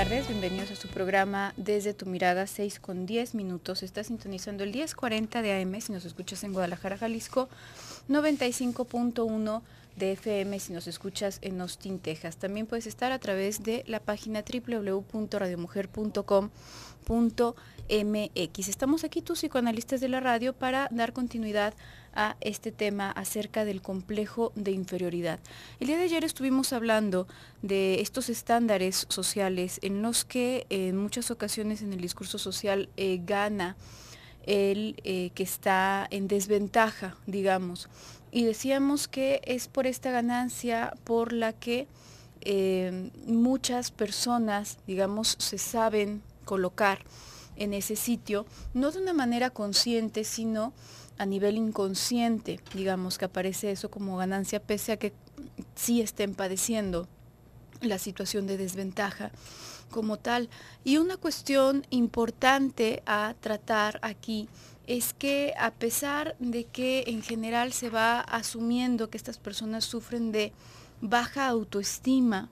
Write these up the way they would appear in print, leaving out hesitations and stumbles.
tardes, bienvenidos a su programa Desde tu Mirada, 6:10. Está sintonizando el 10:40 de AM si nos escuchas en Guadalajara, Jalisco, 95.1 de FM si nos escuchas en Austin, Texas. También puedes estar a través de la página www.radiomujer.com.mx. Estamos aquí, tus psicoanalistas de la radio, para dar continuidad a este tema acerca del complejo de inferioridad. El día de ayer estuvimos hablando de estos estándares sociales en los que en muchas ocasiones en el discurso social gana el que está en desventaja, digamos. Y decíamos que es por esta ganancia por la que muchas personas, digamos, se saben colocar en ese sitio, no de una manera consciente, sino a nivel inconsciente, digamos, que aparece eso como ganancia, pese a que sí estén padeciendo la situación de desventaja como tal. Y una cuestión importante a tratar aquí es que, a pesar de que en general se va asumiendo que estas personas sufren de baja autoestima,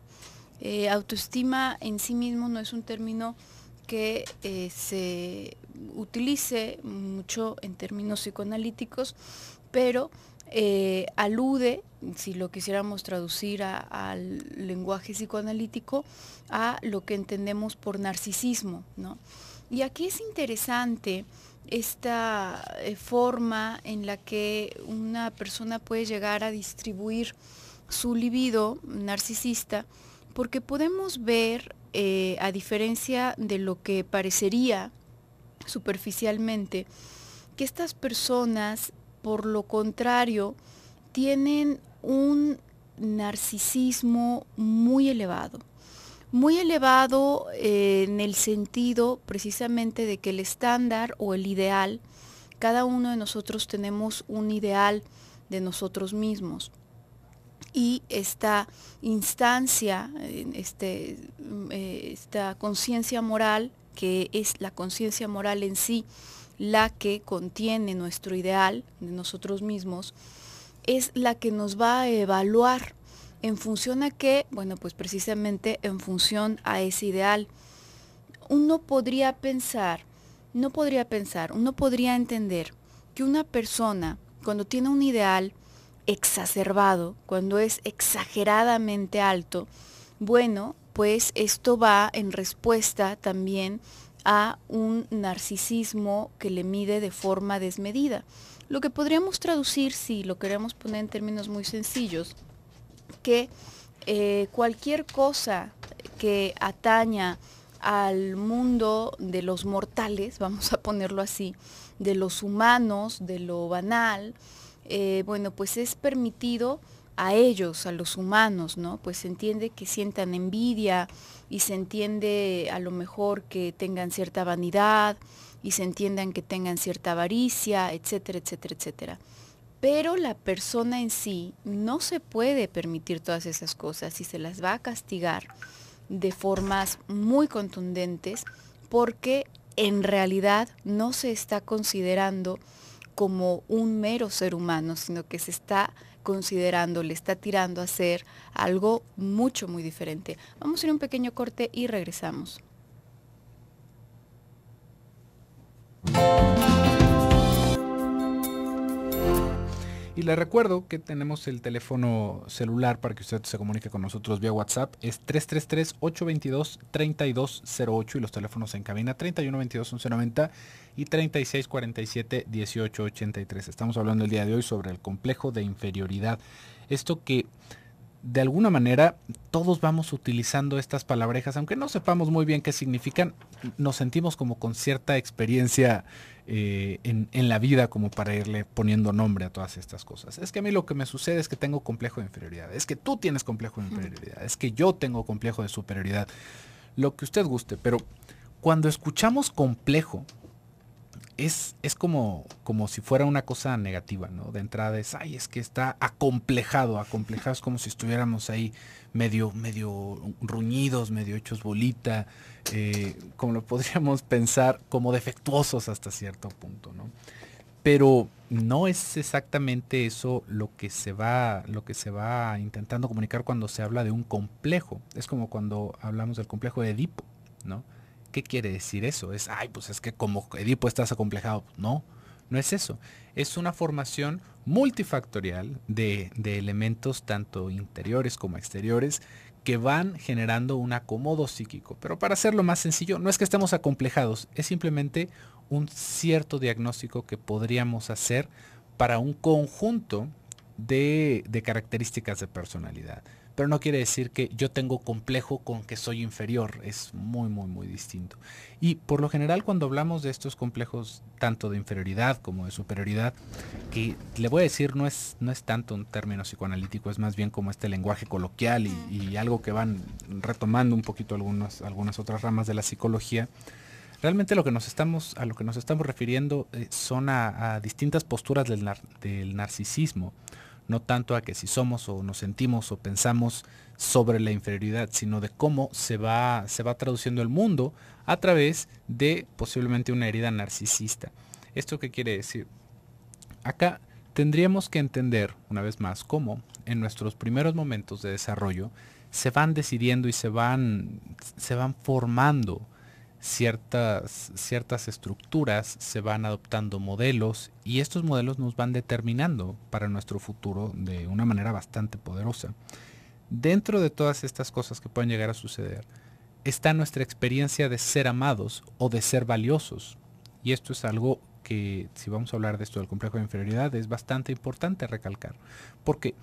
autoestima en sí mismo no es un término que se utilice mucho en términos psicoanalíticos, pero alude, si lo quisiéramos traducir al lenguaje psicoanalítico, a lo que entendemos por narcisismo, ¿no? Y aquí es interesante esta forma en la que una persona puede llegar a distribuir su libido narcisista, porque podemos ver, a diferencia de lo que parecería superficialmente, que estas personas, por lo contrario, tienen un narcisismo muy elevado en el sentido precisamente de que el estándar o el ideal, cada uno de nosotros tenemos un ideal de nosotros mismos. Y esta instancia, esta conciencia moral, que es la conciencia moral en sí, la que contiene nuestro ideal de nosotros mismos, es la que nos va a evaluar en función a qué, bueno, pues precisamente en función a ese ideal. Uno podría entender que una persona, cuando tiene un ideal exacerbado, cuando es exageradamente alto, bueno, pues esto va en respuesta también a un narcisismo que le mide de forma desmedida. Lo que podríamos traducir, si lo queremos poner en términos muy sencillos, que cualquier cosa que ataña al mundo de los mortales, vamos a ponerlo así, de los humanos, de lo banal, bueno, pues es permitido a ellos, a los humanos, ¿no? Pues se entiende que sientan envidia y se entiende a lo mejor que tengan cierta vanidad y se entiendan que tengan cierta avaricia, etcétera, etcétera, etcétera. Pero la persona en sí no se puede permitir todas esas cosas y se las va a castigar de formas muy contundentes, porque en realidad no se está considerando como un mero ser humano, sino que se está considerando, le está tirando a ser algo mucho, muy diferente. Vamos a ir a un pequeño corte y regresamos. Y le recuerdo que tenemos el teléfono celular para que usted se comunique con nosotros vía WhatsApp. Es 333-822-3208 y los teléfonos en cabina 3122-1190 y 3647-1883. Estamos hablando el día de hoy sobre el complejo de inferioridad. Esto que de alguna manera todos vamos utilizando estas palabrejas, aunque no sepamos muy bien qué significan, nos sentimos como con cierta experiencia en la vida como para irle poniendo nombre a todas estas cosas. Es que a mí lo que me sucede es que tengo complejo de inferioridad, es que tú tienes complejo de inferioridad, es que yo tengo complejo de superioridad, lo que usted guste, pero cuando escuchamos complejo, es como si fuera una cosa negativa, ¿no? De entrada es, ay, es que está acomplejado es como si estuviéramos ahí medio ruñidos, medio hechos bolita, como lo podríamos pensar, como defectuosos hasta cierto punto, ¿no? Pero no es exactamente eso lo que se va intentando comunicar cuando se habla de un complejo. Es como cuando hablamos del complejo de Edipo. ¿no? ¿Qué quiere decir eso? Ay, pues es que como Edipo estás acomplejado. No, no es eso. Es una formación multifactorial de elementos tanto interiores como exteriores que van generando un acomodo psíquico. Pero para hacerlo más sencillo, no es que estemos acomplejados, es simplemente un cierto diagnóstico que podríamos hacer para un conjunto de características de personalidad. Pero no quiere decir que yo tengo complejo con que soy inferior, es muy, muy, muy distinto. Y por lo general cuando hablamos de estos complejos, tanto de inferioridad como de superioridad, que le voy a decir no es tanto un término psicoanalítico, es más bien como este lenguaje coloquial y algo que van retomando un poquito algunas otras ramas de la psicología. Realmente a lo que nos estamos refiriendo son a distintas posturas del narcisismo, no tanto a que si somos o nos sentimos o pensamos sobre la inferioridad, sino de cómo se va traduciendo el mundo a través de posiblemente una herida narcisista. ¿Esto qué quiere decir? Acá tendríamos que entender, una vez más, cómo en nuestros primeros momentos de desarrollo se van decidiendo y se van formando ciertas estructuras, se van adoptando modelos y estos modelos nos van determinando para nuestro futuro de una manera bastante poderosa. Dentro de todas estas cosas que pueden llegar a suceder está nuestra experiencia de ser amados o de ser valiosos. Y esto es algo que, si vamos a hablar de esto del complejo de inferioridad, es bastante importante recalcar. ¿Por qué?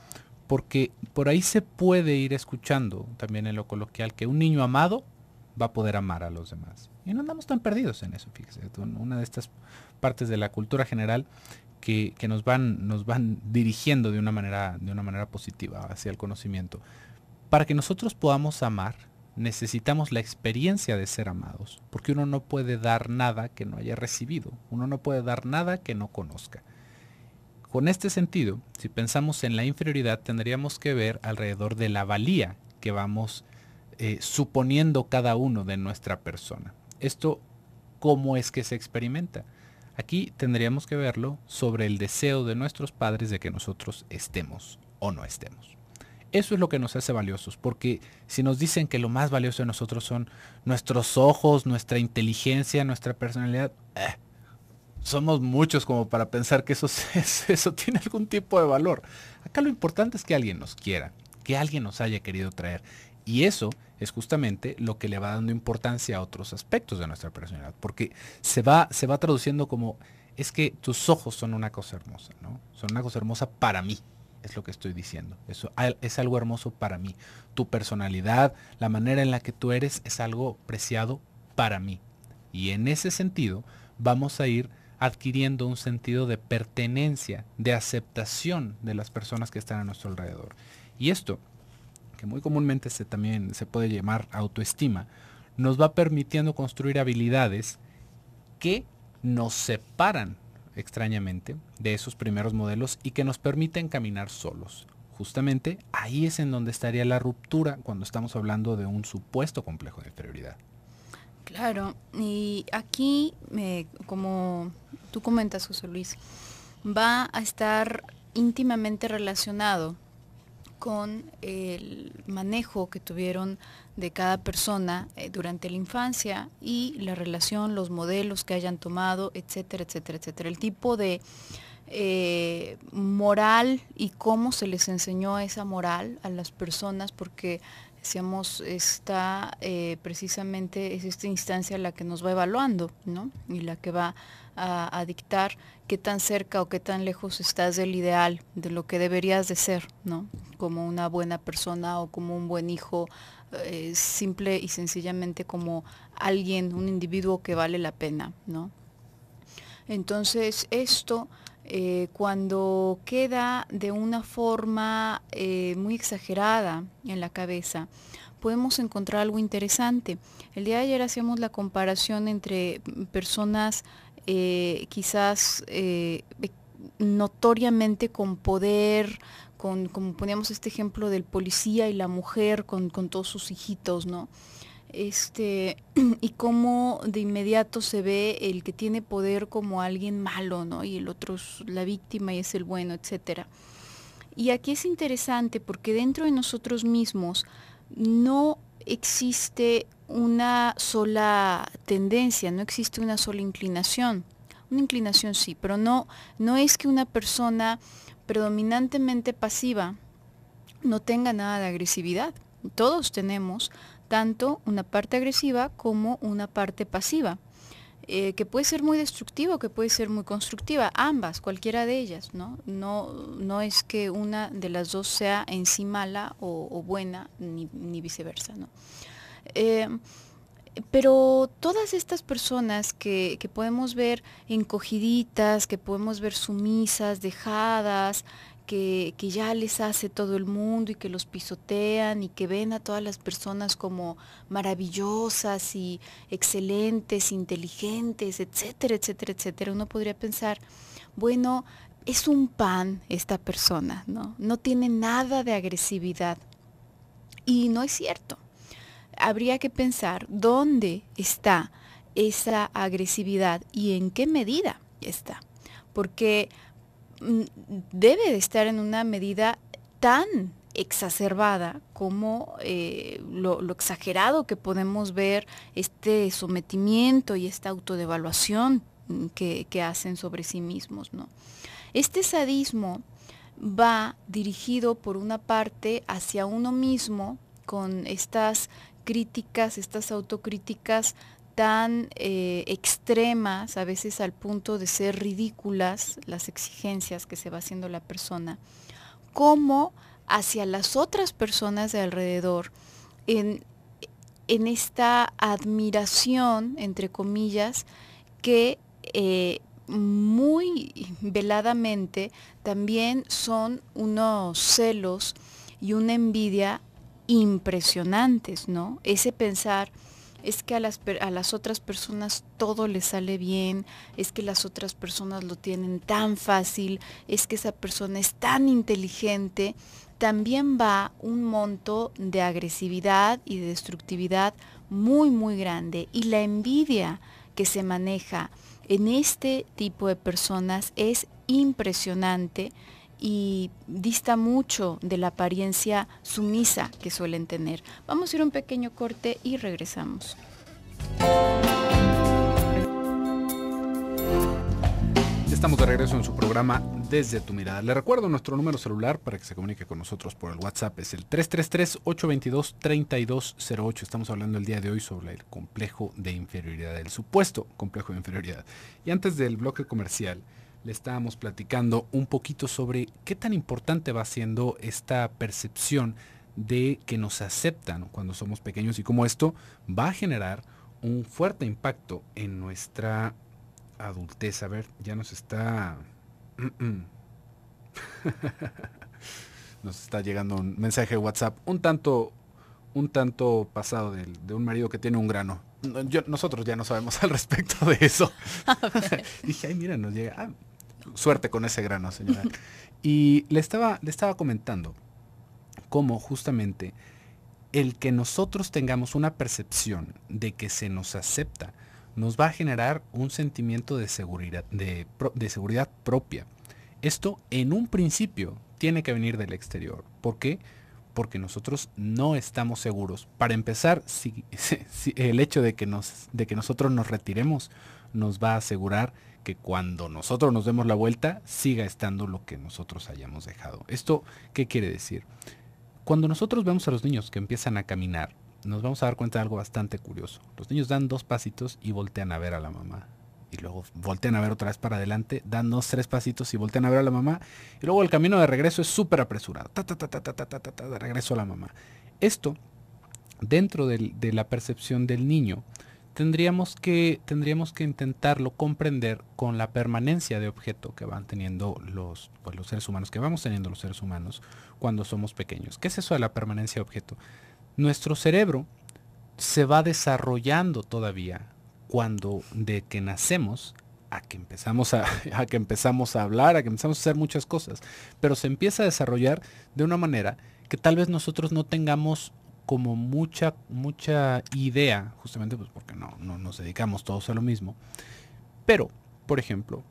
Porque por ahí se puede ir escuchando también en lo coloquial que un niño amado va a poder amar a los demás. Y no andamos tan perdidos en eso, fíjese. Una de estas partes de la cultura general que nos van dirigiendo de una manera positiva hacia el conocimiento. Para que nosotros podamos amar, necesitamos la experiencia de ser amados, porque uno no puede dar nada que no haya recibido, uno no puede dar nada que no conozca. Con este sentido, si pensamos en la inferioridad, tendríamos que ver alrededor de la valía que vamos suponiendo cada uno de nuestra persona. Esto, ¿cómo es que se experimenta? Aquí tendríamos que verlo sobre el deseo de nuestros padres de que nosotros estemos o no estemos. Eso es lo que nos hace valiosos, porque si nos dicen que lo más valioso de nosotros son nuestros ojos, nuestra inteligencia, nuestra personalidad, somos muchos como para pensar que eso tiene algún tipo de valor. Acá lo importante es que alguien nos quiera, que alguien nos haya querido traer. Y eso es justamente lo que le va dando importancia a otros aspectos de nuestra personalidad, porque se va traduciendo como, es que tus ojos son una cosa hermosa, ¿no? Son una cosa hermosa para mí, es lo que estoy diciendo. Eso es algo hermoso para mí. Tu personalidad, la manera en la que tú eres, es algo preciado para mí. Y en ese sentido, vamos a ir adquiriendo un sentido de pertenencia, de aceptación de las personas que están a nuestro alrededor. Y esto, que muy comúnmente también se puede llamar autoestima, nos va permitiendo construir habilidades que nos separan extrañamente de esos primeros modelos y que nos permiten caminar solos. Justamente ahí es en donde estaría la ruptura cuando estamos hablando de un supuesto complejo de inferioridad. Claro, y aquí, como tú comentas, José Luis, va a estar íntimamente relacionado con el manejo que tuvieron de cada persona durante la infancia y la relación, los modelos que hayan tomado, etcétera, etcétera, etcétera. El tipo de moral y cómo se les enseñó esa moral a las personas, porque decíamos, precisamente es esta instancia la que nos va evaluando, ¿no? Y la que va a dictar qué tan cerca o qué tan lejos estás del ideal, de lo que deberías de ser, ¿no? Como una buena persona o como un buen hijo, simple y sencillamente como alguien, un individuo que vale la pena, ¿no? Entonces esto, cuando queda de una forma muy exagerada en la cabeza, podemos encontrar algo interesante. El día de ayer hacíamos la comparación entre personas quizás notoriamente con poder, como poníamos este ejemplo del policía y la mujer con todos sus hijitos, ¿no? Y cómo de inmediato se ve el que tiene poder como alguien malo, ¿no? Y el otro es la víctima y es el bueno, etcétera. Y aquí es interesante porque dentro de nosotros mismos no existe una sola tendencia, no existe una sola inclinación. Una inclinación sí, pero no es que una persona predominantemente pasiva no tenga nada de agresividad. Todos tenemos tanto una parte agresiva como una parte pasiva, que puede ser muy destructiva o que puede ser muy constructiva, ambas, cualquiera de ellas, ¿no? No es que una de las dos sea en sí mala o buena, ni viceversa, ¿no? Eh, pero todas estas personas que podemos ver encogiditas, que podemos ver sumisas, dejadas, que ya les hace todo el mundo y que los pisotean y que ven a todas las personas como maravillosas y excelentes, inteligentes, etcétera, etcétera, etcétera, uno podría pensar, bueno, es un pan esta persona, ¿no? No tiene nada de agresividad. Y no es cierto. Habría que pensar dónde está esa agresividad y en qué medida está. Porque debe de estar en una medida tan exacerbada como lo exagerado que podemos ver este sometimiento y esta autodevaluación que hacen sobre sí mismos, ¿no? Este sadismo va dirigido por una parte hacia uno mismo con estas críticas, estas autocríticas tan extremas, a veces al punto de ser ridículas las exigencias que se va haciendo la persona, como hacia las otras personas de alrededor, en, en esta admiración, entre comillas, que muy veladamente también son unos celos y una envidia impresionantes, ¿no? Ese pensar es que a las otras personas todo les sale bien, es que las otras personas lo tienen tan fácil, es que esa persona es tan inteligente, también va un monto de agresividad y de destructividad muy, muy grande. Y la envidia que se maneja en este tipo de personas es impresionante y dista mucho de la apariencia sumisa que suelen tener. Vamos a ir a un pequeño corte y regresamos. Estamos de regreso en su programa Desde tu Mirada. Le recuerdo nuestro número celular para que se comunique con nosotros por el WhatsApp. Es el 333-822-3208. Estamos hablando el día de hoy sobre el complejo de inferioridad, el supuesto complejo de inferioridad. Y antes del bloque comercial, le estábamos platicando un poquito sobre qué tan importante va siendo esta percepción de que nos aceptan cuando somos pequeños y cómo esto va a generar un fuerte impacto en nuestra adultez. A ver, ya nos está... nos está llegando un mensaje de WhatsApp un tanto pasado de un marido que tiene un grano. Nosotros ya no sabemos al respecto de eso. Dije, ay, mira, nos llega... Ah, suerte con ese grano, señora. Y le estaba comentando cómo justamente el que nosotros tengamos una percepción de que se nos acepta nos va a generar un sentimiento de seguridad, de seguridad propia. Esto en un principio tiene que venir del exterior. ¿Por qué? Porque nosotros no estamos seguros. Para empezar, si el hecho de que nosotros nos retiremos nos va a asegurar que cuando nosotros nos demos la vuelta siga estando lo que nosotros hayamos dejado. ¿Esto qué quiere decir? Cuando nosotros vemos a los niños que empiezan a caminar, nos vamos a dar cuenta de algo bastante curioso. Los niños dan 2 pasitos y voltean a ver a la mamá. Y luego voltean a ver otra vez para adelante, dan 2, 3 pasitos y voltean a ver a la mamá. Y luego el camino de regreso es súper apresurado. De regreso a la mamá. Esto, dentro de la percepción del niño, tendríamos que intentarlo comprender con la permanencia de objeto que van teniendo los seres humanos, que vamos teniendo los seres humanos cuando somos pequeños. ¿Qué es eso de la permanencia de objeto? Nuestro cerebro se va desarrollando todavía cuando de que nacemos a que empezamos a hablar, a que empezamos a hacer muchas cosas, pero se empieza a desarrollar de una manera que tal vez nosotros no tengamos como mucha idea, justamente pues porque no nos dedicamos todos a lo mismo. Pero, por ejemplo,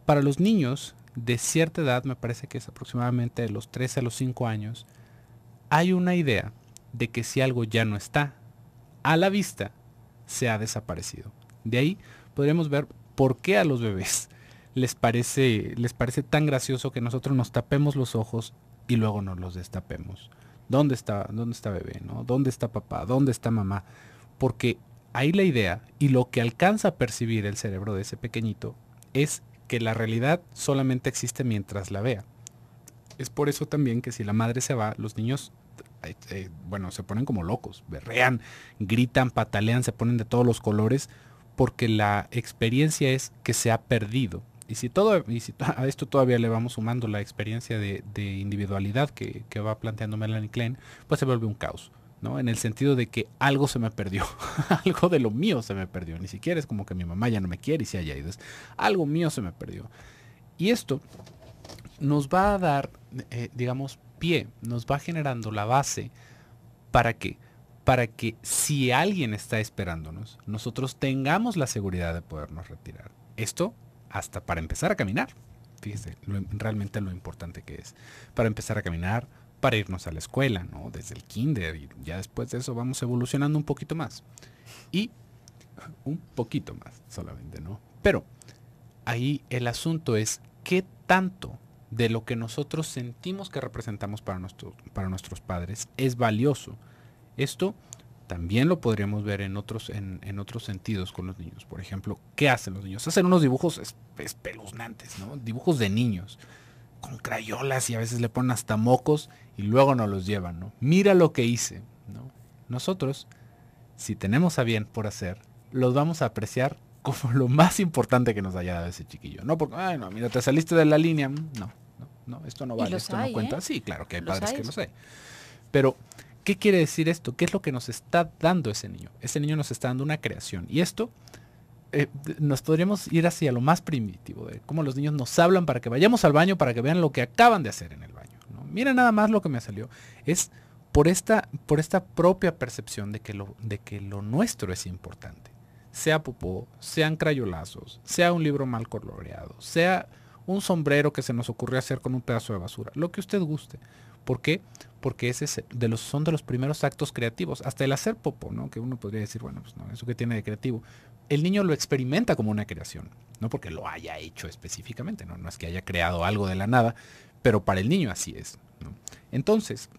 para los niños de cierta edad, me parece que es aproximadamente de los 3 a los 5 años, hay una idea de que si algo ya no está a la vista, se ha desaparecido. De ahí podríamos ver por qué a los bebés les parece tan gracioso que nosotros nos tapemos los ojos y luego nos los destapemos. Dónde está bebé? ¿No? ¿Dónde está papá? ¿Dónde está mamá? Porque ahí la idea y lo que alcanza a percibir el cerebro de ese pequeñito es que la realidad solamente existe mientras la vea. Es por eso también que si la madre se va, los niños, se ponen como locos, berrean, gritan, patalean, se ponen de todos los colores, porque la experiencia es que se ha perdido. Y si a esto todavía le vamos sumando la experiencia de individualidad que va planteando Melanie Klein, pues se vuelve un caos, ¿no? En el sentido de que algo se me perdió, algo de lo mío se me perdió. Ni siquiera es como que mi mamá ya no me quiere y se haya ido, es algo mío se me perdió. Y esto nos va a dar, pie, nos va generando la base para que, para que si alguien está esperándonos, nosotros tengamos la seguridad de podernos retirar. Esto hasta para empezar a caminar. Fíjese, realmente lo importante que es. Para empezar a caminar, para irnos a la escuela, ¿no? Desde el kinder, y ya después de eso vamos evolucionando un poquito más. Y un poquito más solamente, ¿no? Pero ahí el asunto es qué tanto de lo que nosotros sentimos que representamos para nuestros padres es valioso. Esto también lo podríamos ver en otros sentidos con los niños. Por ejemplo, ¿qué hacen los niños? Hacen unos dibujos espeluznantes, ¿no? Dibujos de niños, con crayolas y a veces le ponen hasta mocos y luego nos los llevan, ¿no? Mira lo que hice, ¿no? Nosotros, si tenemos a bien por hacer, los vamos a apreciar como lo más importante que nos haya dado ese chiquillo. No porque, ay, no, mira, te saliste de la línea. No, esto no vale, esto no cuenta. Sí, claro que hay padres que lo sé. Pero ¿qué quiere decir esto? ¿Qué es lo que nos está dando ese niño? Ese niño nos está dando una creación. Y esto nos podríamos ir hacia lo más primitivo, de cómo los niños nos hablan para que vayamos al baño, para que vean lo que acaban de hacer en el baño, ¿no? Mira nada más lo que me salió. Es por esta propia percepción de que lo nuestro es importante. Sea popó, sean crayolazos, sea un libro mal coloreado, sea un sombrero que se nos ocurrió hacer con un pedazo de basura, lo que usted guste. ¿Por qué? Porque son de los primeros actos creativos. Hasta el hacer popó, ¿no? Que uno podría decir, bueno, pues no, eso que tiene de creativo. El niño lo experimenta como una creación, no porque lo haya hecho específicamente, ¿no? No es que haya creado algo de la nada, pero para el niño así es, ¿no? Entonces,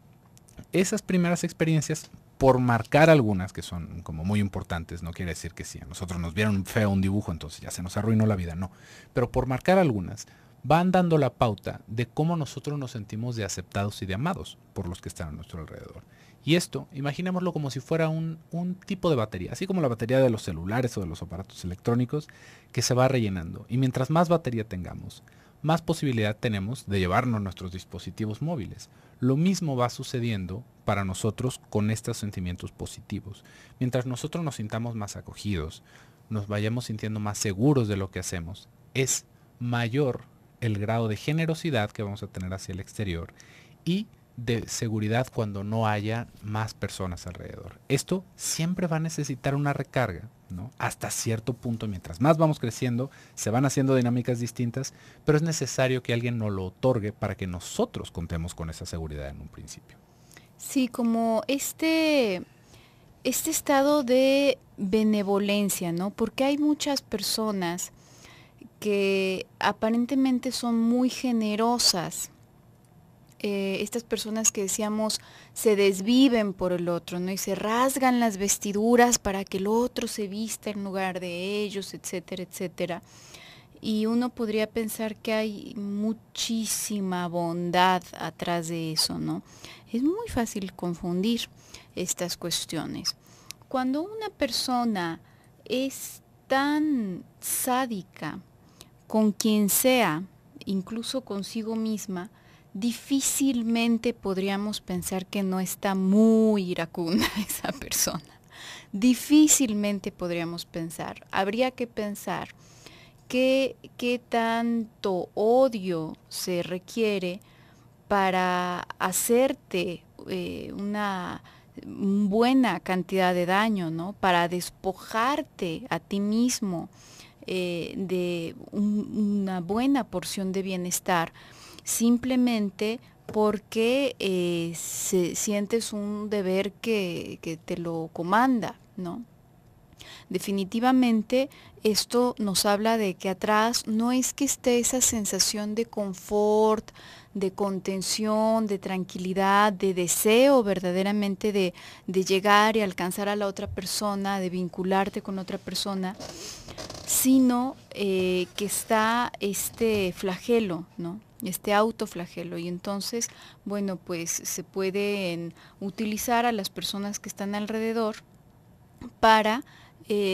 esas primeras experiencias, por marcar algunas que son como muy importantes, no quiere decir que si a nosotros nos vieron feo un dibujo, entonces ya se nos arruinó la vida, no. Pero por marcar algunas, van dando la pauta de cómo nosotros nos sentimos de aceptados y de amados por los que están a nuestro alrededor. Y esto, imaginémoslo como si fuera un tipo de batería, así como la batería de los celulares o de los aparatos electrónicos, que se va rellenando. Y mientras más batería tengamos, más posibilidad tenemos de llevarnos nuestros dispositivos móviles. Lo mismo va sucediendo para nosotros con estos sentimientos positivos. Mientras nosotros nos sintamos más acogidos, nos vayamos sintiendo más seguros de lo que hacemos, es mayor el grado de generosidad que vamos a tener hacia el exterior y de seguridad cuando no haya más personas alrededor. Esto siempre va a necesitar una recarga, ¿no? Hasta cierto punto, mientras más vamos creciendo, se van haciendo dinámicas distintas, pero es necesario que alguien nos lo otorgue para que nosotros contemos con esa seguridad en un principio. Sí, como este estado de benevolencia, ¿no? Porque hay muchas personas que aparentemente son muy generosas. Estas personas que decíamos se desviven por el otro, ¿no? Y se rasgan las vestiduras para que el otro se vista en lugar de ellos, etcétera, etcétera. Y uno podría pensar que hay muchísima bondad atrás de eso, ¿no? Es muy fácil confundir estas cuestiones. Cuando una persona es tan sádica con quien sea, incluso consigo misma, difícilmente podríamos pensar que no está muy iracunda esa persona. Difícilmente podríamos pensar. Habría que pensar qué tanto odio se requiere para hacerte una buena cantidad de daño, ¿no? Para despojarte a ti mismo de una buena porción de bienestar, simplemente porque sientes un deber que te lo comanda, ¿no? Definitivamente esto nos habla de que atrás no es que esté esa sensación de confort, de contención, de tranquilidad, de deseo verdaderamente de llegar y alcanzar a la otra persona, de vincularte con otra persona, sino que está este flagelo, ¿no? Este autoflagelo. Y entonces, bueno, pues se pueden utilizar a las personas que están alrededor para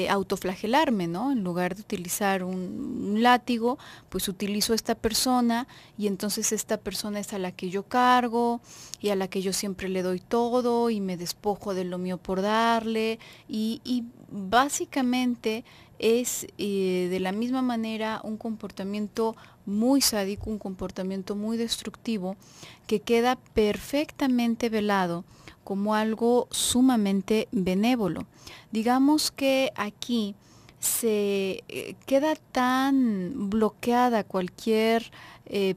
autoflagelarme, ¿no? En lugar de utilizar un látigo, pues utilizo esta persona y entonces esta persona es a la que yo cargo y a la que yo siempre le doy todo y me despojo de lo mío por darle y básicamente es de la misma manera un comportamiento muy sádico, un comportamiento muy destructivo que queda perfectamente velado como algo sumamente benévolo. Digamos que aquí se queda tan bloqueada cualquier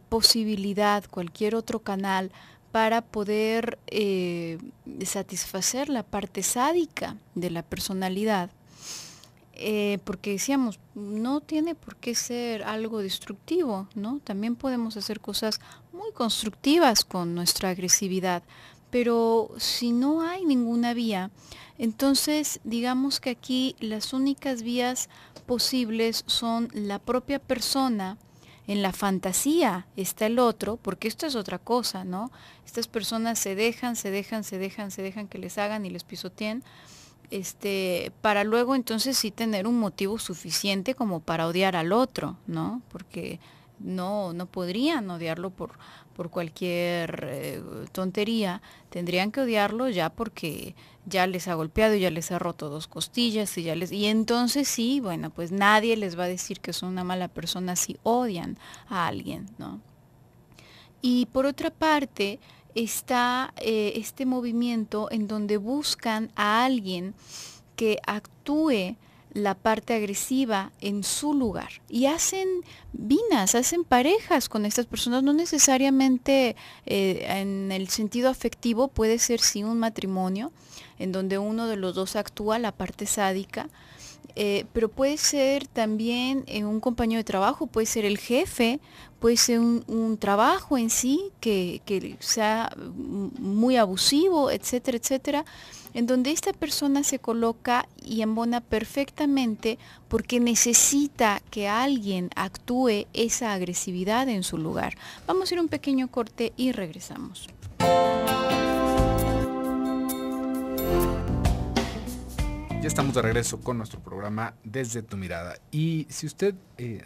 posibilidad, cualquier otro canal para poder satisfacer la parte sádica de la personalidad. Porque decíamos, no tiene por qué ser algo destructivo, ¿no? También podemos hacer cosas muy constructivas con nuestra agresividad, pero si no hay ninguna vía, entonces digamos que aquí las únicas vías posibles son la propia persona. En la fantasía está el otro, porque esto es otra cosa, ¿no? Estas personas se dejan que les hagan y les pisoteen, para luego entonces sí tener un motivo suficiente como para odiar al otro, ¿no? Porque no podrían odiarlo por cualquier tontería, tendrían que odiarlo ya porque ya les ha golpeado, ya les ha roto dos costillas y entonces sí, bueno, pues nadie les va a decir que son una mala persona si odian a alguien, ¿no? Y por otra parte, está este movimiento en donde buscan a alguien que actúe la parte agresiva en su lugar y hacen vinas, hacen parejas con estas personas, no necesariamente en el sentido afectivo, puede ser sí un matrimonio en donde uno de los dos actúa la parte sádica, pero puede ser también un compañero de trabajo, puede ser el jefe, puede ser un trabajo en sí que sea muy abusivo, etcétera, etcétera, en donde esta persona se coloca y embona perfectamente porque necesita que alguien actúe esa agresividad en su lugar. Vamos a ir a un pequeño corte y regresamos. Ya estamos de regreso con nuestro programa Desde tu Mirada. Y si usted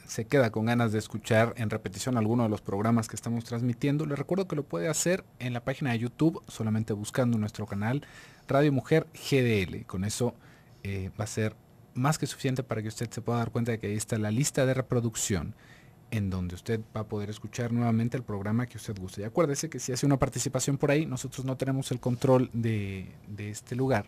se queda con ganas de escuchar en repetición alguno de los programas que estamos transmitiendo, le recuerdo que lo puede hacer en la página de YouTube, solamente buscando nuestro canal Radio Mujer GDL. Con eso va a ser más que suficiente para que usted se pueda dar cuenta de que ahí está la lista de reproducción, en donde usted va a poder escuchar nuevamente el programa que usted guste. Y acuérdese que si hace una participación por ahí, nosotros no tenemos el control de este lugar.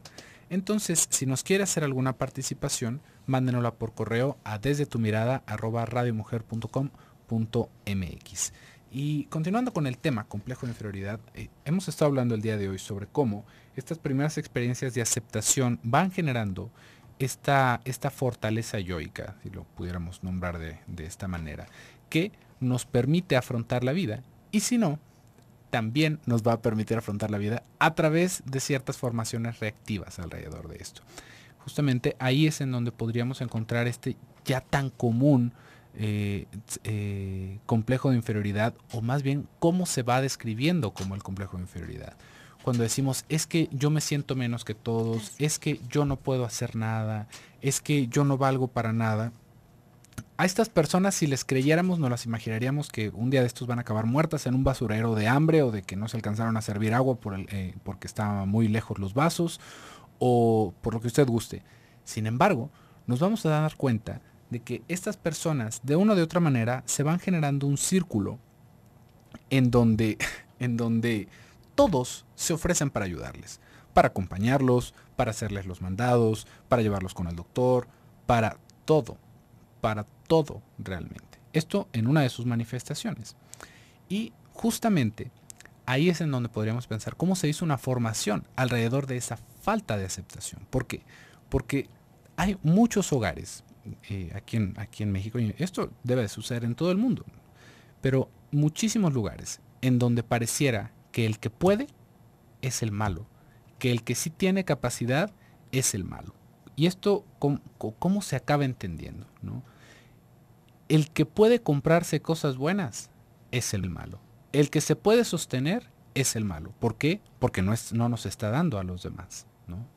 Entonces, si nos quiere hacer alguna participación, mándenosla por correo a desdetumirada@radiomujer.com.mx. Y continuando con el tema complejo de inferioridad, hemos estado hablando el día de hoy sobre cómo estas primeras experiencias de aceptación van generando esta fortaleza yoica, si lo pudiéramos nombrar de esta manera, que nos permite afrontar la vida, y si no, también nos va a permitir afrontar la vida a través de ciertas formaciones reactivas alrededor de esto. Justamente ahí es en donde podríamos encontrar este ya tan común complejo de inferioridad, o más bien cómo se va describiendo como el complejo de inferioridad. Cuando decimos, es que yo me siento menos que todos, es que yo no puedo hacer nada, es que yo no valgo para nada. A estas personas, si les creyéramos, nos las imaginaríamos que un día de estos van a acabar muertas en un basurero de hambre, o de que no se alcanzaron a servir agua porque estaban muy lejos los vasos, o por lo que usted guste. Sin embargo, nos vamos a dar cuenta de que estas personas, de una o de otra manera, se van generando un círculo en donde todos se ofrecen para ayudarles, para acompañarlos, para hacerles los mandados, para llevarlos con el doctor, para todo realmente. Esto en una de sus manifestaciones. Y justamente ahí es en donde podríamos pensar cómo se hizo una formación alrededor de esa falta de aceptación. ¿Por qué? Porque hay muchos hogares aquí en México, y esto debe de suceder en todo el mundo, pero muchísimos lugares en donde pareciera que el que puede es el malo, que el que sí tiene capacidad es el malo. Y esto, ¿cómo se acaba entendiendo, ¿no? El que puede comprarse cosas buenas es el malo. El que se puede sostener es el malo. ¿Por qué? Porque no nos está dando a los demás, ¿no?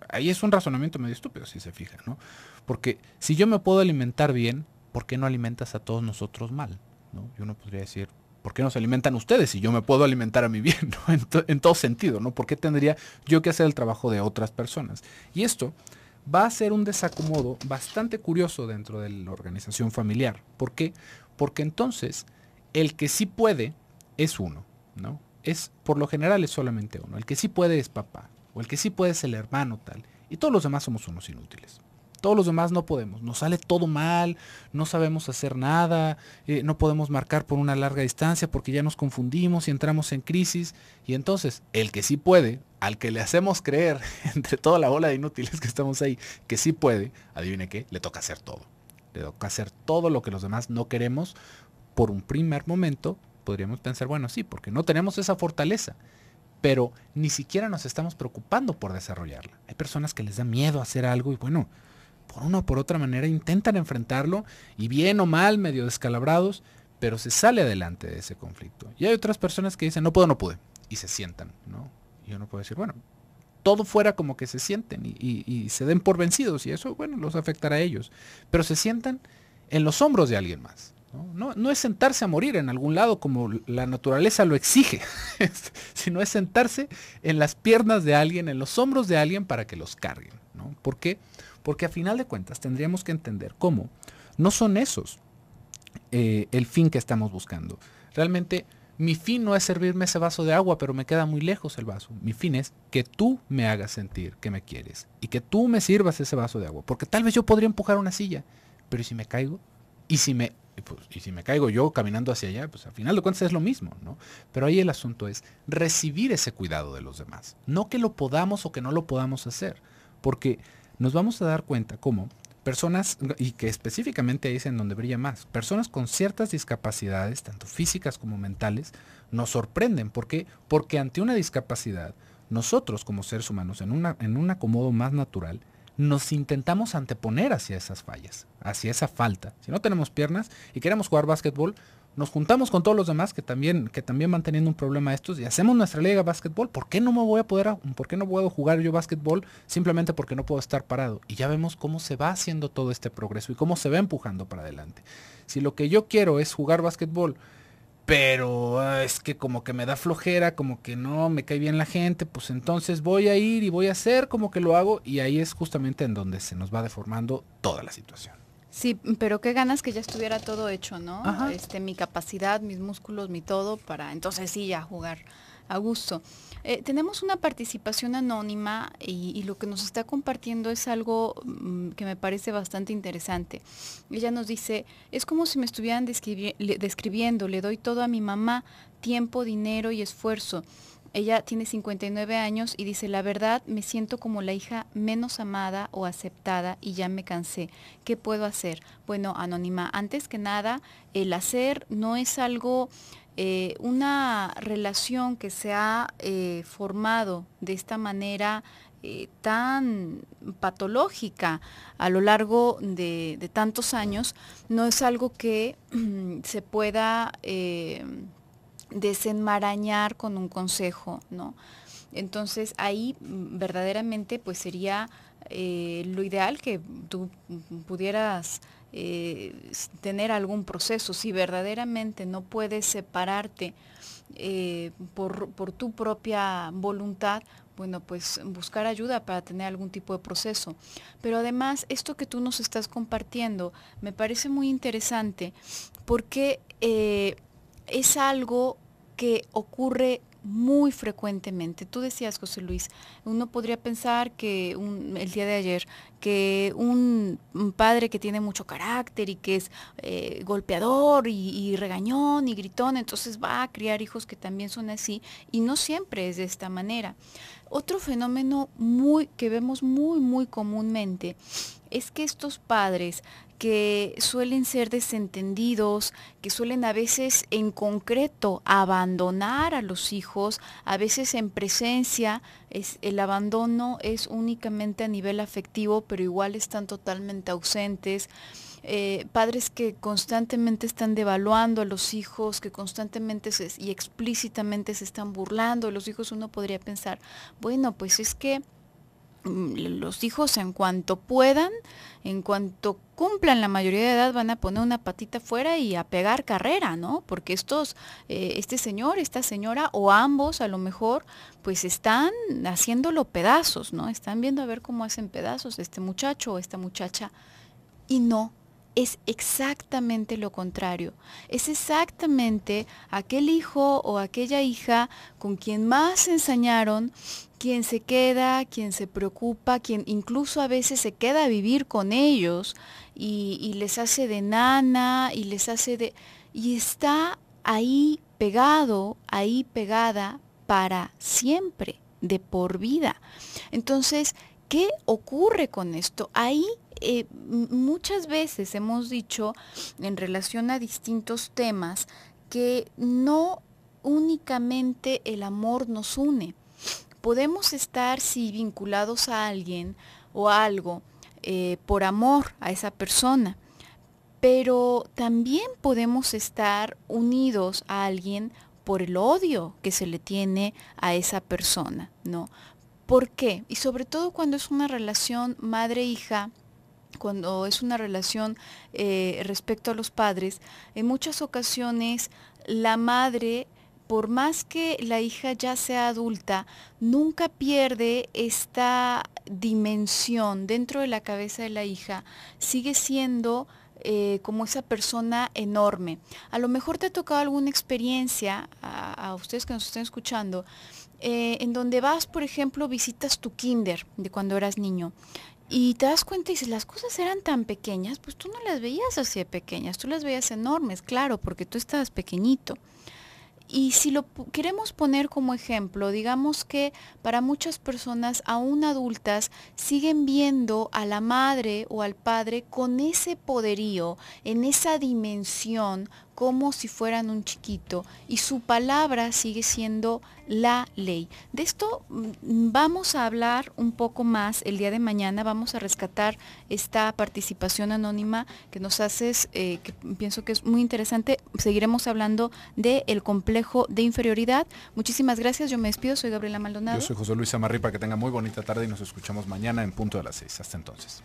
Ahí es un razonamiento medio estúpido, si se fija, ¿no? Porque si yo me puedo alimentar bien, ¿por qué no alimentas a todos nosotros mal, ¿no? Y uno podría decir, ¿por qué no se alimentan ustedes si yo me puedo alimentar a mí bien, ¿no? En todo sentido, ¿no? ¿Por qué tendría yo que hacer el trabajo de otras personas? Y esto va a ser un desacomodo bastante curioso dentro de la organización familiar. ¿Por qué? Porque entonces el que sí puede es uno, ¿no? Por lo general es solamente uno. El que sí puede es papá, o el que sí puede es el hermano tal. Y todos los demás somos unos inútiles. Todos los demás no podemos, nos sale todo mal, no sabemos hacer nada, no podemos marcar por una larga distancia porque ya nos confundimos y entramos en crisis. Y entonces, el que sí puede, al que le hacemos creer, entre toda la ola de inútiles que estamos ahí, que sí puede, adivine qué, le toca hacer todo. Le toca hacer todo lo que los demás no queremos. Por un primer momento, podríamos pensar, bueno, sí, porque no tenemos esa fortaleza, pero ni siquiera nos estamos preocupando por desarrollarla. Hay personas que les da miedo hacer algo y bueno, por una o por otra manera intentan enfrentarlo y bien o mal, medio descalabrados, pero se sale adelante de ese conflicto. Y hay otras personas que dicen, no puedo, no pude, y se sientan, ¿no? Y uno puede decir, bueno, todo fuera como que se sienten y se den por vencidos y eso, bueno, los afectará a ellos. Pero se sientan en los hombros de alguien más. No es sentarse a morir en algún lado como la naturaleza lo exige, sino es sentarse en las piernas de alguien, en los hombros de alguien para que los carguen, ¿no? ¿Por qué? Porque a final de cuentas tendríamos que entender cómo no son esos el fin que estamos buscando. Realmente mi fin no es servirme ese vaso de agua, pero me queda muy lejos el vaso. Mi fin es que tú me hagas sentir que me quieres y que tú me sirvas ese vaso de agua. Porque tal vez yo podría empujar una silla, pero ¿y si me caigo? ¿Y si me caigo yo caminando hacia allá? Pues al final de cuentas es lo mismo, ¿no? Pero ahí el asunto es recibir ese cuidado de los demás. No que lo podamos o que no lo podamos hacer. Porque nos vamos a dar cuenta cómo personas, y que específicamente ahí es en donde brilla más, personas con ciertas discapacidades, tanto físicas como mentales, nos sorprenden. ¿Por qué? Porque ante una discapacidad, nosotros como seres humanos, en un acomodo más natural, nos intentamos anteponer hacia esas fallas, hacia esa falta. Si no tenemos piernas y queremos jugar básquetbol, nos juntamos con todos los demás que también van teniendo un problema estos y hacemos nuestra liga de básquetbol. ¿Por qué por qué no puedo jugar yo básquetbol? Simplemente porque no puedo estar parado. Y ya vemos cómo se va haciendo todo este progreso y cómo se va empujando para adelante. Si lo que yo quiero es jugar básquetbol, pero es que como que me da flojera, como que no me cae bien la gente, pues entonces voy a ir y voy a hacer como que lo hago y ahí es justamente en donde se nos va deformando toda la situación. Sí, pero qué ganas que ya estuviera todo hecho, ¿no? Ajá. Mi capacidad, mis músculos, mi todo, para entonces sí ya jugar a gusto. Tenemos una participación anónima y lo que nos está compartiendo es algo que me parece bastante interesante. Ella nos dice, es como si me estuvieran describiendo, le doy todo a mi mamá, tiempo, dinero y esfuerzo. Ella tiene 59 años y dice, la verdad, me siento como la hija menos amada o aceptada y ya me cansé. ¿Qué puedo hacer? Bueno, Anónima, antes que nada, el hacer no es algo, una relación que se ha formado de esta manera tan patológica a lo largo de tantos años, no es algo que se pueda desenmarañar con un consejo, ¿no? Entonces ahí verdaderamente pues sería lo ideal que tú pudieras tener algún proceso. Si verdaderamente no puedes separarte por tu propia voluntad, bueno, pues buscar ayuda para tener algún tipo de proceso. Pero además, esto que tú nos estás compartiendo me parece muy interesante porque es algo que ocurre muy frecuentemente. Tú decías, José Luis, uno podría pensar que el día de ayer, que un padre que tiene mucho carácter y que es golpeador y regañón y gritón, entonces va a criar hijos que también son así, y no siempre es de esta manera. Otro fenómeno que vemos muy comúnmente es que estos padres que suelen ser desentendidos, que suelen a veces en concreto abandonar a los hijos, a veces en presencia, el abandono es únicamente a nivel afectivo, pero igual están totalmente ausentes. Padres que constantemente están devaluando a los hijos, que constantemente y explícitamente se están burlando de los hijos. Uno podría pensar, bueno, pues es que los hijos en cuanto puedan, en cuanto cumplan la mayoría de edad, van a poner una patita afuera y a pegar carrera, ¿no? Porque este señor, esta señora, o ambos a lo mejor, pues están haciéndolo pedazos, ¿no? Están viendo a ver cómo hacen pedazos este muchacho o esta muchacha. Y no, es exactamente lo contrario. Es exactamente aquel hijo o aquella hija con quien más ensañaron, quien se queda, quien se preocupa, quien incluso a veces se queda a vivir con ellos y les hace de nana y les hace de... y está ahí pegado, ahí pegada para siempre, de por vida. Entonces, ¿qué ocurre con esto? Ahí muchas veces hemos dicho en relación a distintos temas que no únicamente el amor nos une. Podemos estar, sí, vinculados a alguien o a algo por amor a esa persona, pero también podemos estar unidos a alguien por el odio que se le tiene a esa persona, ¿no? ¿Por qué? Y sobre todo cuando es una relación madre-hija, cuando es una relación respecto a los padres, en muchas ocasiones la madre, por más que la hija ya sea adulta, nunca pierde esta dimensión dentro de la cabeza de la hija, sigue siendo como esa persona enorme. A lo mejor te ha tocado alguna experiencia, a ustedes que nos estén escuchando, en donde vas, por ejemplo, visitas tu kinder de cuando eras niño. Y te das cuenta y dices, las cosas eran tan pequeñas, pues tú no las veías así de pequeñas, tú las veías enormes, claro, porque tú estabas pequeñito. Y si lo queremos poner como ejemplo, digamos que para muchas personas, aún adultas, siguen viendo a la madre o al padre con ese poderío, en esa dimensión, como si fueran un chiquito, y su palabra sigue siendo la ley. De esto vamos a hablar un poco más el día de mañana, vamos a rescatar esta participación anónima que nos haces, que pienso que es muy interesante. Seguiremos hablando del complejo de inferioridad. Muchísimas gracias, yo me despido, soy Gabriela Maldonado. Yo soy José Luis Amarripa, que tenga muy bonita tarde y nos escuchamos mañana en punto de las 6. Hasta entonces.